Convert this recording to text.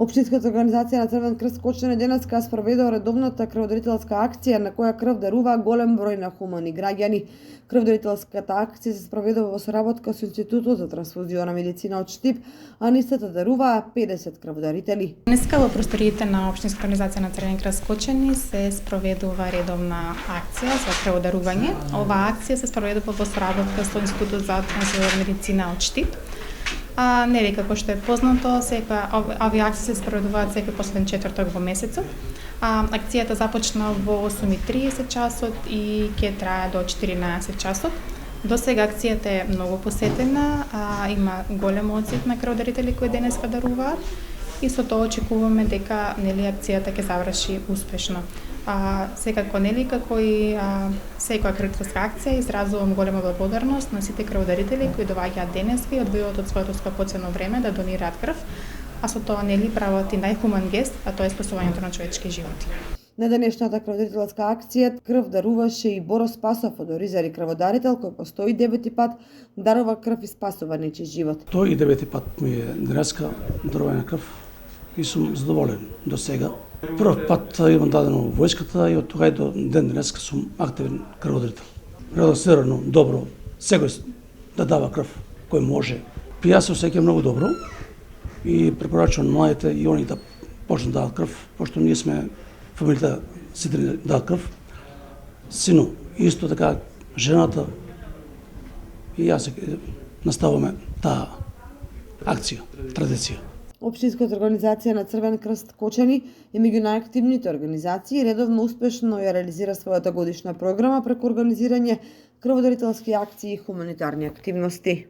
Општинската организација на Црвен крст Кочани денеска спроведува редовната крводарителска акција на која крв дарува голем број на хумани граѓани. Крводарителската акција се спроведува во соработка со Институтот за трансфузиона медицина од Штип, а нистата даруваа 50 крводарители. Денеска во просториите на Општинска организација на Црвен крст Кочани се спроведува редовна акција за крводарување. Оваа акција се спроведува во соработка со Институтот за трансфузиона медицина од Штип. Нели како што е познато, овие акции се спроведуваат секој последен четврток во месецот. Акцијата започна во 8:30 часот и ќе трае до 14 часот. До сега акцијата е многу посетена, има голем одзив на крводарители кои денеска даруваат и со тоа очекуваме дека акцијата ќе заврши успешно. Секако како и секоја крводарителска акција изразувам голема благодарност на сите крводарители кои доаѓаат денеска и одвојуваат од своето скапоценно време да донираат крв, а со тоа прават и најхуман гест, а тоа е спасувањето на човечки животи. На денешната крводарителска акција крв даруваше и Боро Спасов од Оризари крводарител кој по 109 пат дарува крв и спасува нечи живот. 109 пат ми е денеска дарување крв и сум задоволен до сега. Прв пат имам дадено во војската и од тога и до ден денеска сум активен крводарител. Релаксирано, добро, секој да дава крв кој може. Јас се осеќам многу добро и препорачувам младите и они да почнат да дадат крв, пошто ние сме фамилијата сите да дадат крв. Сино, исто така жената и јас наставуваме таа акција, традиција. Општинската организација на Црвен крст Кочани е меѓу најактивните организации и редовно успешно ја реализира својата годишна програма преку организирање крводарителски акции и хуманитарни активности.